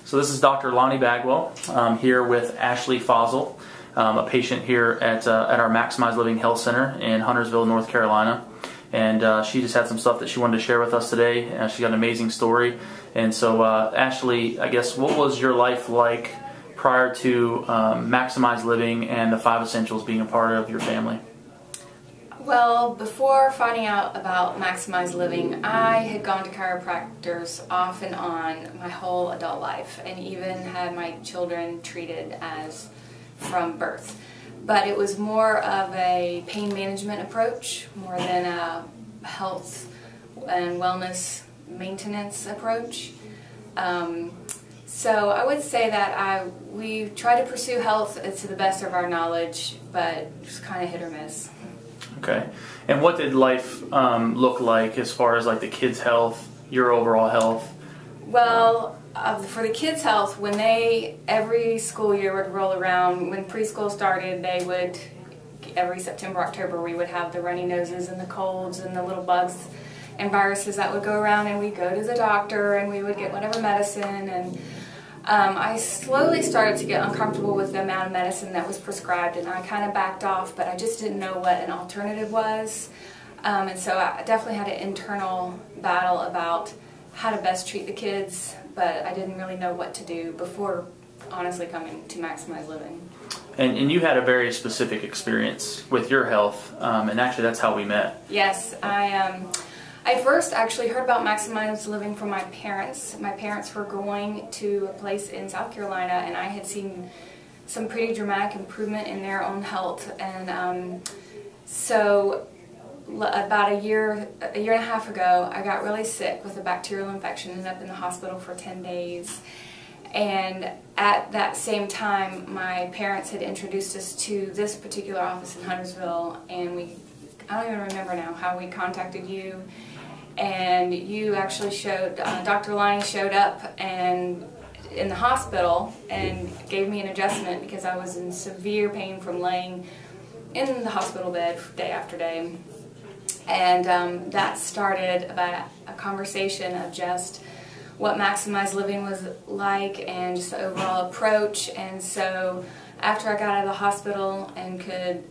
So this is Dr. Lonnie Bagwell here with Ashley Fossil, a patient here at our Maximize Living Health Center in Huntersville, North Carolina. And she just had some stuff that she wanted to share with us today. She got an amazing story. And so Ashley, I guess, what was your life like prior to Maximize Living and the 5 Essentials being a part of your family? Well, before finding out about Maximize Living, I had gone to chiropractors off and on my whole adult life, and even had my children treated as from birth. But it was more of a pain management approach more than a health and wellness maintenance approach. So I would say that we try to pursue health to the best of our knowledge, but it's kind of hit or miss. Okay. And what did life look like as far as like the kids' health, your overall health? Well, for the kids' health, when every school year would roll around, when preschool started, they would, every September, October, we would have the runny noses and the colds and the little bugs and viruses that would go around, and we'd go to the doctor and we would get whatever medicine. And I slowly started to get uncomfortable with the amount of medicine that was prescribed, and I kind of backed off, but I just didn't know what an alternative was. And so I definitely had an internal battle about how to best treat the kids, but I didn't really know what to do before honestly coming to Maximize Living. And you had a very specific experience with your health, and actually that's how we met. Yes, I first actually heard about Maximize Living from my parents. My parents were going to a place in South Carolina, and I had seen some pretty dramatic improvement in their own health. And so about a year and a half ago, I got really sick with a bacterial infection, ended up in the hospital for 10 days. And at that same time, my parents had introduced us to this particular office in Huntersville, and I don't even remember now how we contacted you. And you actually showed, Dr. Lonnie showed up and in the hospital and gave me an adjustment because I was in severe pain from laying in the hospital bed day after day. And that started about a conversation of just what Maximize Living was like and just the overall approach. And so after I got out of the hospital and could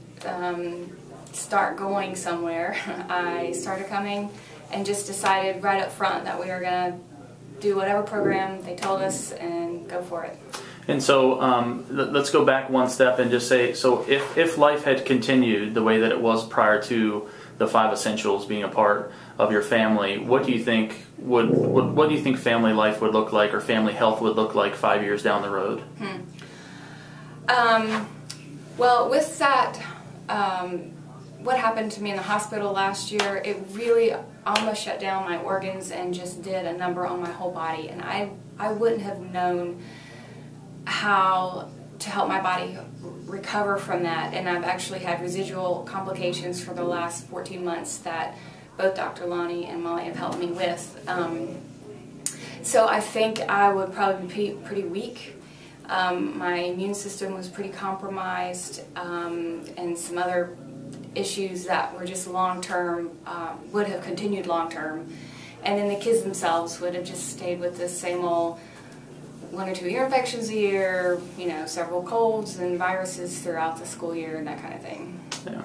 start going somewhere, I started coming and just decided right up front that we were going to do whatever program they told us and go for it. And so let's go back one step and just say, so if life had continued the way that it was prior to the 5 Essentials being a part of your family, what do you think what do you think family life would look like, or family health would look like 5 years down the road? Well, with that, what happened to me in the hospital last year, it really almost shut down my organs and just did a number on my whole body. And I wouldn't have known how to help my body recover from that. And I've actually had residual complications for the last 14 months that both Dr. Lonnie and Molly have helped me with. So I think I would probably be pretty weak. My immune system was pretty compromised, and some other issues that were just long-term, would have continued long-term. And then the kids themselves would have just stayed with the same old 1 or 2 ear infections a year, several colds and viruses throughout the school year and that kind of thing. Yeah.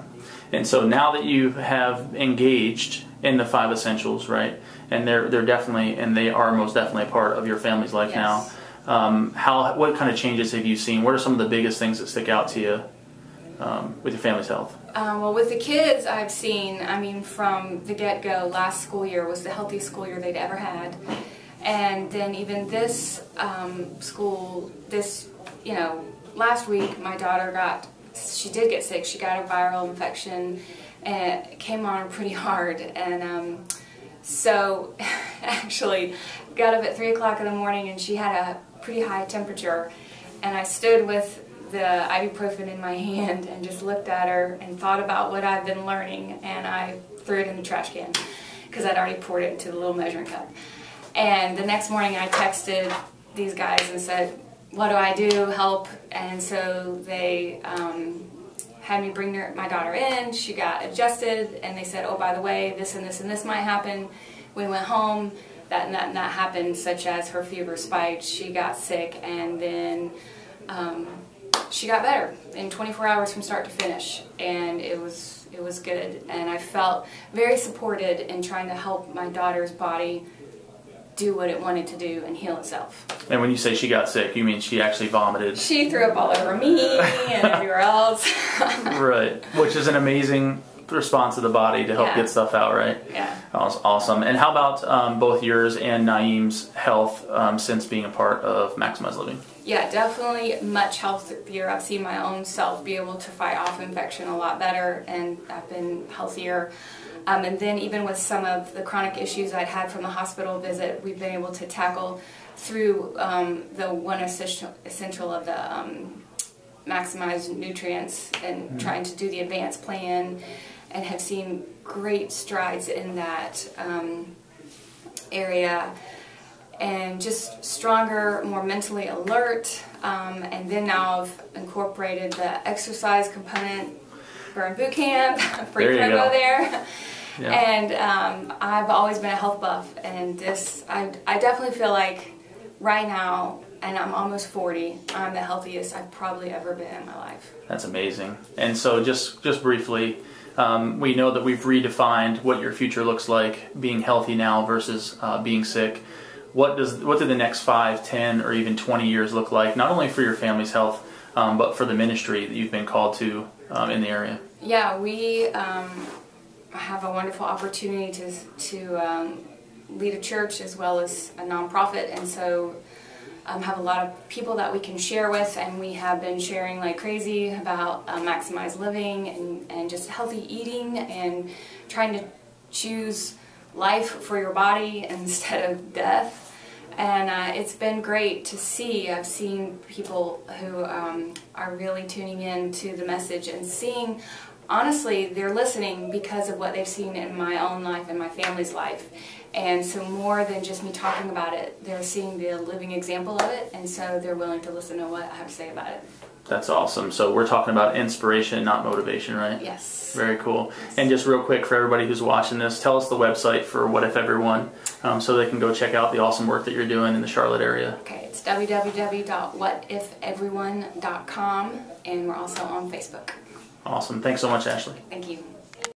And so now that you have engaged in the 5 Essentials, right, and they're definitely, and they are most definitely a part of your family's life. Yes. Now, what kind of changes have you seen? What are some of the biggest things that stick out to you with your family's health? Well, with the kids, I've seen, from the get-go, last school year was the healthiest school year they'd ever had. And then even this last week, my daughter she did get sick. She got a viral infection, and it came on pretty hard. And so actually got up at 3 o'clock in the morning, and she had a pretty high temperature. And I stood with the ibuprofen in my hand and just looked at her and thought about what I've been learning, and I threw it in the trash can because I'd already poured it into the little measuring cup. And the next morning I texted these guys and said, what do I do? Help. And so they had me bring my daughter in. She got adjusted, and they said, oh, by the way, this and this and this might happen. We went home. that happened, such as her fever spiked, she got sick, and then she got better in 24 hours from start to finish, and it was good. And I felt very supported in trying to help my daughter's body do what it wanted to do and heal itself. And when you say she got sick, you mean she actually vomited? She threw up all over me and everywhere else. Right, which is an amazing response of the body to help get stuff out, right? Yeah. Awesome. And how about both yours and Naeem's health since being a part of Maximize Living? Yeah, definitely much healthier. I've seen my own self be able to fight off infection a lot better, and I've been healthier. And then even with some of the chronic issues I'd had from the hospital visit, we've been able to tackle through the one essential of the maximize nutrients and trying to do the advanced plan, and have seen great strides in that area, and just stronger, more mentally alert. And then now I've incorporated the exercise component, Burn Boot Camp, free promo there. Yeah. And I've always been a health buff, and I definitely feel like right now, and I'm almost 40, I'm the healthiest I've probably ever been in my life. That's amazing. And so just briefly, we know that we've redefined what your future looks like, being healthy now versus being sick. What do the next 5, 10, or even 20 years look like, not only for your family's health, but for the ministry that you've been called to in the area? Yeah, we have a wonderful opportunity to lead a church as well as a nonprofit, and so have a lot of people that we can share with, and we have been sharing like crazy about maximize living and just healthy eating and trying to choose life for your body instead of death. And it's been great to see. I've seen people who are really tuning in to the message and seeing, honestly, they're listening because of what they've seen in my own life and my family's life. And so more than just me talking about it, they're seeing the living example of it, and so they're willing to listen to what I have to say about it. That's awesome. So we're talking about inspiration, not motivation, right? Yes. Very cool. Yes. And just real quick for everybody who's watching this, tell us the website for What If Everyone, so they can go check out the awesome work that you're doing in the Charlotte area. Okay, it's www.whatifeveryone.com, and we're also on Facebook. Awesome. Thanks so much, Ashley. Thank you.